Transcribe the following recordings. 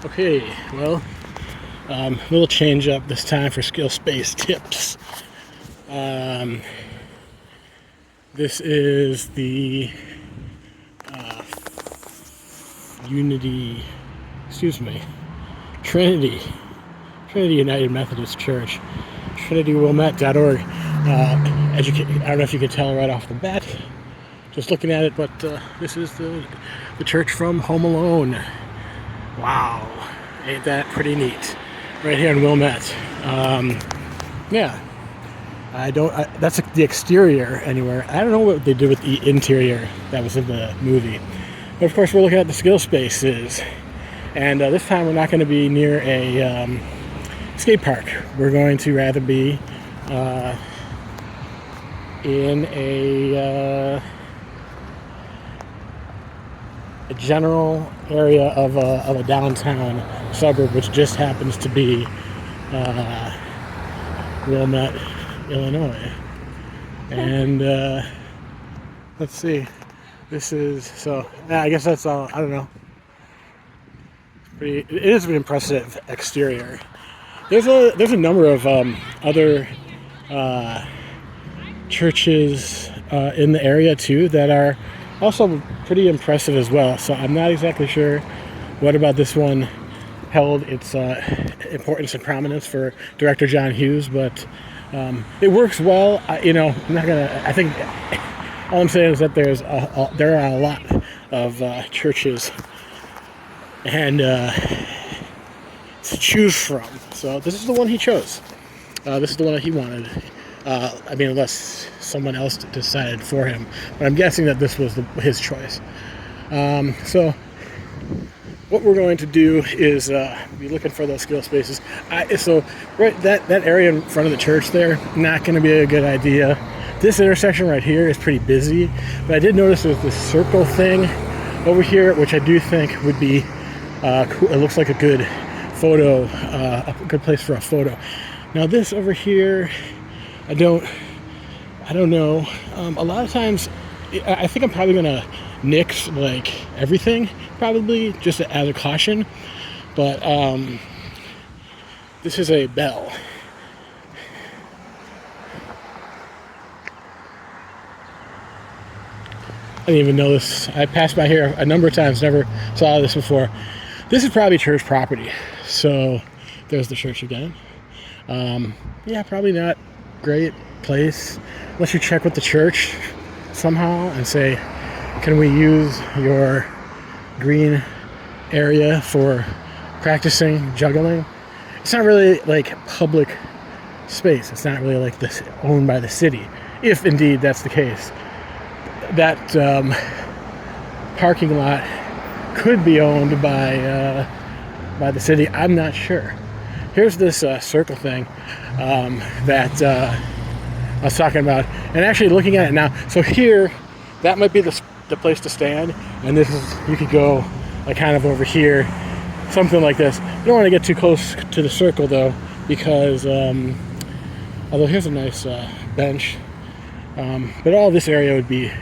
Okay, well, little change up this time for skill space tips. Um, this is the uh, Unity, excuse me, Trinity United Methodist Church, TrinityWilmette.org. I don't know if you can tell right off the bat, just looking at it, but this is the church from Home Alone. Wow, ain't that pretty neat? Right here in Wilmette. Yeah, that's the exterior anywhere. I don't know what they did with the interior that was in the movie. But of course, we're looking at the skill spaces. And this time we're not going to be near a skate park. We're going to rather be in a general area of a downtown suburb, which just happens to be Wilmette, Illinois. And let's see, this is, so yeah, I guess that's all. I don't know. It is an impressive exterior. There's a number of other churches in the area too that are also pretty impressive as well. So I'm not exactly sure what about this one held its importance and prominence for director John Hughes, but it works well. I'm not gonna. I think all I'm saying is that there are a lot of churches and to choose from. So this is the one he chose. This is the one that he wanted. Unless someone else decided for him, but I'm guessing that this was his choice. So what we're going to do is be looking for those skill spaces. So right, that area in front of the church there, not going to be a good idea. This intersection right here is pretty busy, but I did notice there's this circle thing over here, which I do think would be cool. It looks like a good photo, a good place for a photo. Now this over here, I don't know. A lot of times, I think I'm probably gonna nix like everything, probably just as a caution. But this is a bell. I didn't even know this. I passed by here a number of times, never saw this before. This is probably church property. So there's the church again. Yeah, probably not great place unless you check with the church somehow and say, can we use your green area for practicing juggling? It's not really like public space. It's not really like this owned by the city, if indeed that's the case. That parking lot could be owned by the city. I'm not sure. Here's this circle thing that I was talking about, and actually looking at it now. So here, that might be the place to stand, and this is, you could go like kind of over here, something like this. You don't want to get too close to the circle though, because although here's a nice bench, but all this area would be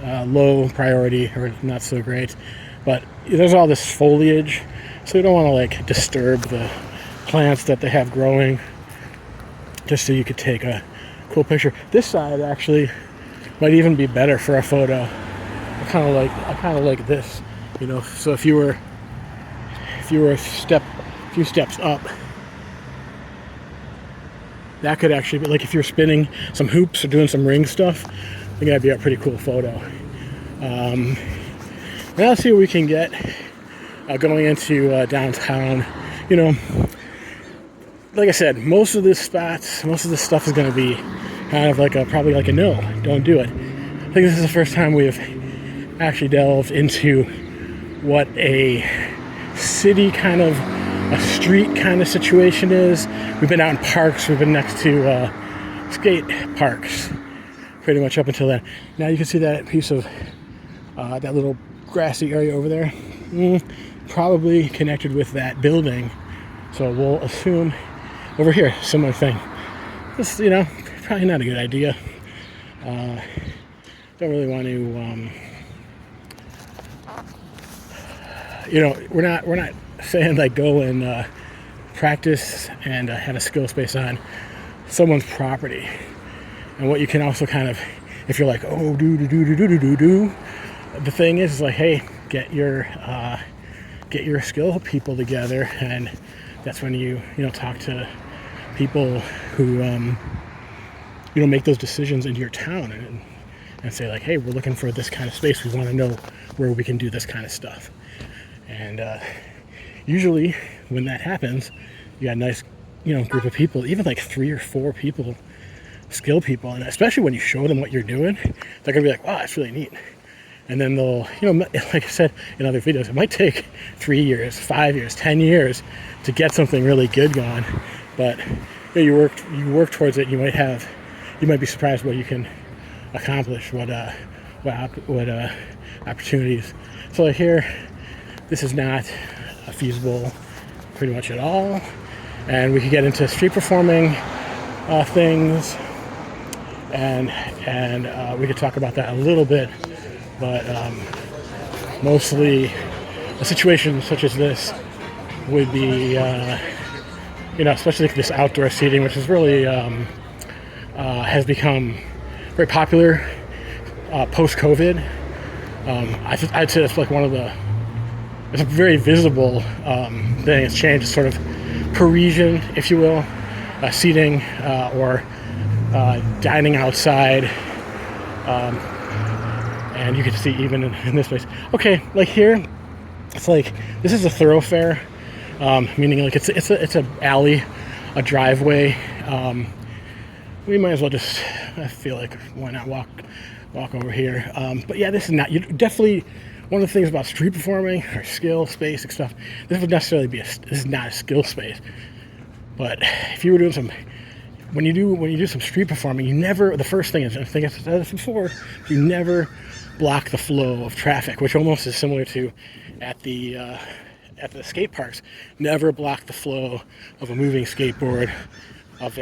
low priority or not so great. But there's all this foliage, so you don't want to like disturb the plants that they have growing, just so you could take a cool picture. This side actually might even be better for a photo. I kind of like this, so if you were a few steps up, that could actually be like, if you're spinning some hoops or doing some ring stuff, I think that'd be a pretty cool photo. Now let's see what we can get going into downtown. Like I said, most of this stuff is going to be kind of probably like a no, don't do it. I think this is the first time we've actually delved into what a city kind of, a street kind of situation is. We've been out in parks, we've been next to skate parks pretty much up until then. Now you can see that piece of that little grassy area over there, probably connected with that building. So we'll assume over here, similar thing. This, probably not a good idea. Don't really want to we're not saying like go and practice and have a skill space on someone's property. And what you can also kind of, if you're like, oh, do, the thing is like, hey, get your skill people together, and that's when you talk to people who make those decisions in your town, and say like, hey, we're looking for this kind of space. We want to know where we can do this kind of stuff. And usually when that happens, you got a nice group of people, even like 3 or 4 people, skill people, and especially when you show them what you're doing, they're gonna be like, wow, that's really neat. And then they'll, like I said in other videos, it might take 3 years, 5 years, 10 years to get something really good going. But you work towards it. You might be surprised what you can accomplish, what opportunities. So like here, this is not feasible pretty much at all. And we could get into street performing things, and we could talk about that a little bit. But mostly a situation such as this would be, especially this outdoor seating, which is really has become very popular post-COVID. I'd say it's like it's a very visible thing. It's changed. It's sort of Parisian, if you will, seating or dining outside. And you can see even in this place. Okay, like here, it's like this is a thoroughfare, meaning like it's a alley, a driveway. We might as well just, I feel like, why not walk over here? But yeah, this is not, you definitely, one of the things about street performing or skill space and stuff, this would necessarily be this is not a skill space. But if you were doing some, when you do some street performing, you never, the first thing is, I think I've said this before, you never block the flow of traffic, which almost is similar to at the skate parks. Never block the flow of a moving skateboard, of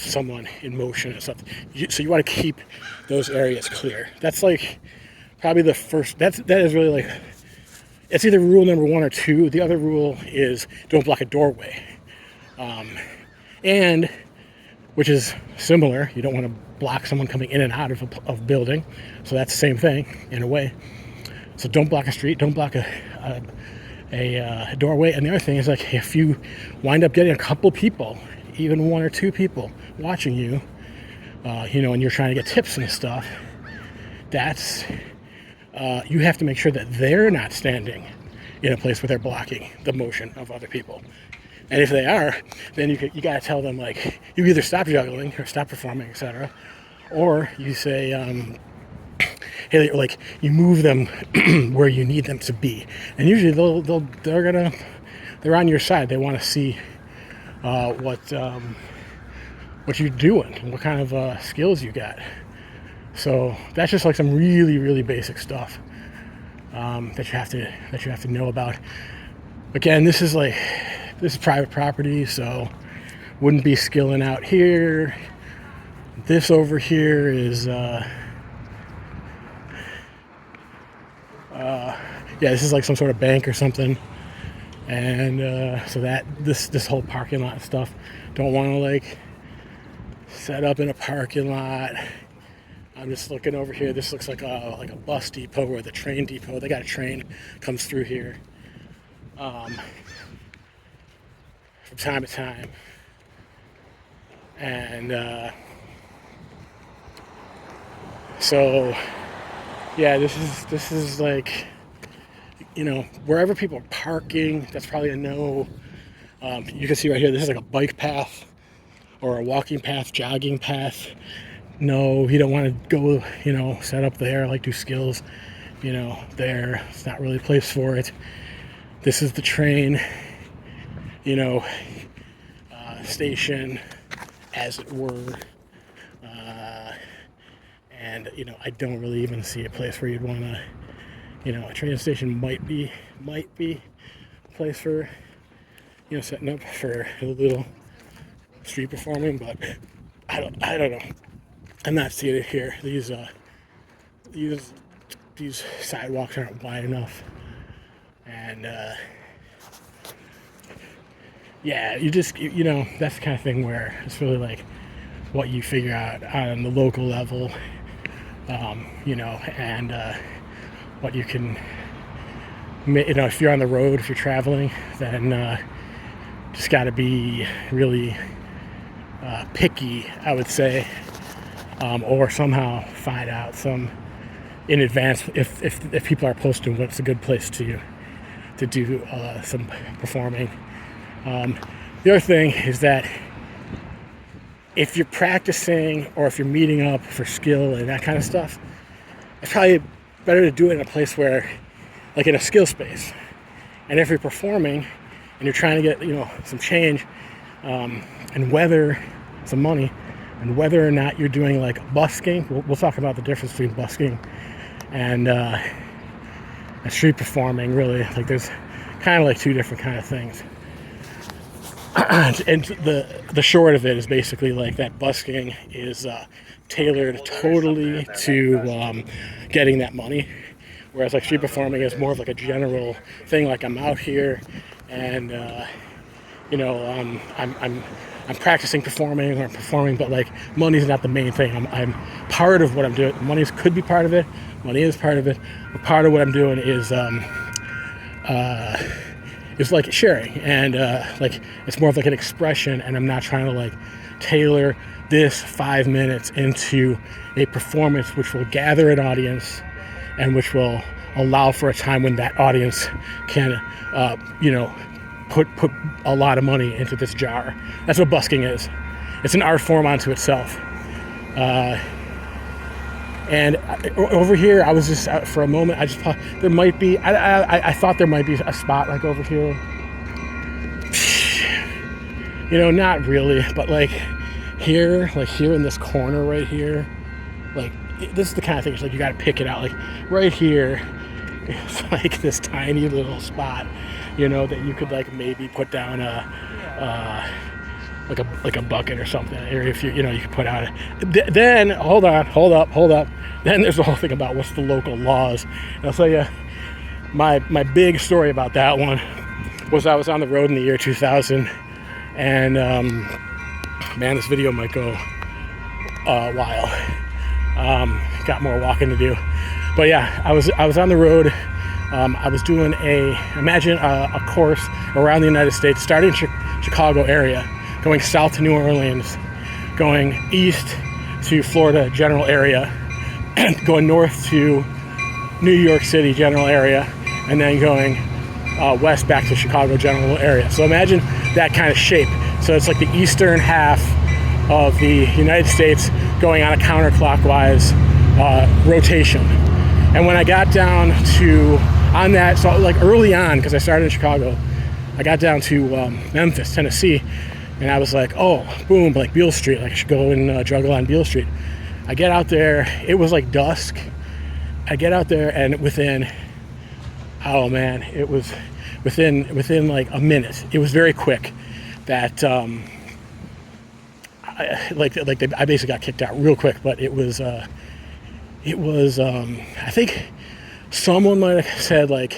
someone in motion and stuff. So you want to keep those areas clear. That's like probably the first. That is really like, it's either rule number 1 or 2. The other rule is don't block a doorway, and which is similar. You don't want to block someone coming in and out of a building. So that's the same thing in a way. So don't block a street. Don't block a doorway. And the other thing is, like, if you wind up getting a couple people, even 1 or 2 people watching you, and you're trying to get tips and stuff, that's you have to make sure that they're not standing in a place where they're blocking the motion of other people. And if they are, then you got to tell them, like, you either stop juggling or stop performing, etc., or you say, hey, like, you move them where you need them to be. And usually they're on your side. They want to see what you're doing, what kind of skills you got. So that's just like some really, really basic stuff that you have to know about. Again, this is private property, so wouldn't be skilling out here. This over here is this is like some sort of bank or something. And so that this whole parking lot stuff, don't want to like set up in a parking lot. I'm just looking over here. This looks like a bus depot or the train depot. They got a train comes through here from time to time. And so yeah, this is like, wherever people are parking, that's probably a no. You can see right here, this is like a bike path or a walking path, jogging path. No, you don't want to go, set up there, like do skills, there. It's not really a place for it. This is the train, station, as it were. And, I don't really even see a place where you'd want to, a train station might be a place for, setting up for a little street performing, but I don't know. I'm not seeing it here. These sidewalks aren't wide enough, And yeah, you know, that's the kind of thing where it's really like what you figure out on the local level, you know, and what you can, you know, if you're on the road, if you're traveling, then just got to be really picky, I would say, or somehow find out some in advance if people are posting what's a good place to do some performing. The other thing is that if you're practicing or if you're meeting up for skill and that kind of stuff, it's probably better to do it in a place where, like in a skill space. And if you're performing and you're trying to get, you know, some change, and whether some money, and whether or not you're doing like busking, we'll talk about the difference between busking and street performing. Really, like there's kind of like two different kind of things. And the short of it is basically like that busking is tailored totally to getting that money, whereas like street performing is more of like a general thing. Like I'm out here, and you know, I'm practicing performing or performing, but like money's not the main thing. I'm part of what I'm doing. Money could be part of it. Money is part of it. But part of what I'm doing is like sharing, and like it's more of like an expression, and I'm not trying to like tailor this 5 minutes into a performance which will gather an audience and which will allow for a time when that audience can you know, put a lot of money into this jar. That's what busking is. It's an art form unto itself. And over here, I was just for a moment. I just thought there might be. I thought there might be a spot like over here. You know, not really, but like here in this corner right here, like this is the kind of thing. It's like you got to pick it out. Like right here, it's like this tiny little spot, you know, that you could like maybe put down like a bucket or something, or if you know, you could put out then hold up, then there's the whole thing about what's the local laws. And I'll tell you my big story about that one was I was on the road in the year 2000, and man, this video might go a while. Got more walking to do, but yeah, I was on the road. I was doing a course around the United States, starting in Chicago area, going south to New Orleans, going east to Florida general area, going north to New York City general area, and then going west back to Chicago general area. So imagine that kind of shape. So it's like the eastern half of the United States going on a counterclockwise rotation. And when I got down to on that, so like early on, because I started in Chicago, I got down to Memphis, Tennessee, and I was like, oh, boom, like Beale Street, like I should go and juggle on Beale Street. I get out there, it was like dusk. I get out there, and within, oh man, it was within like a minute. It was very quick that I basically got kicked out real quick. But it was I think someone might have said like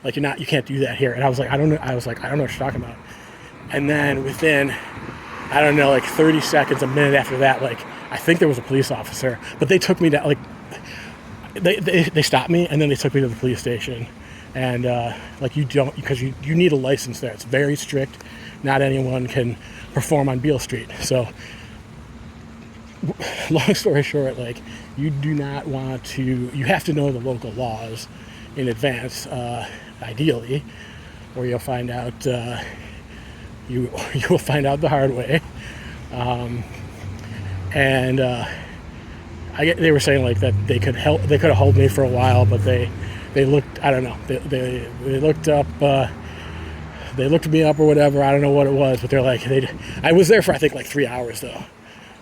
you can't do that here, and I was like, I don't know what you're talking about. And then within, I don't know, like 30 seconds, a minute after that, like I think there was a police officer, but they took me down, like they stopped me, and then they took me to the police station. And like you don't, because you need a license there. It's very strict. Not anyone can perform on Beale Street. So long story short, like you do not want to, you have to know the local laws in advance, ideally, or you'll find out you will find out the hard way. And they were saying like that they could have held me for a while, but they looked, I don't know, they looked up, they looked me up or whatever. I don't know what it was, but they're like, I was there for I think like 3 hours though,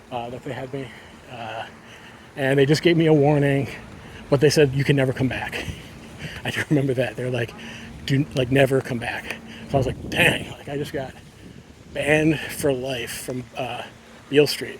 that they had me, and they just gave me a warning, but they said you can never come back. I do remember that. They're like, never come back. So I was like, dang, like I just got banned for life from Beale Street.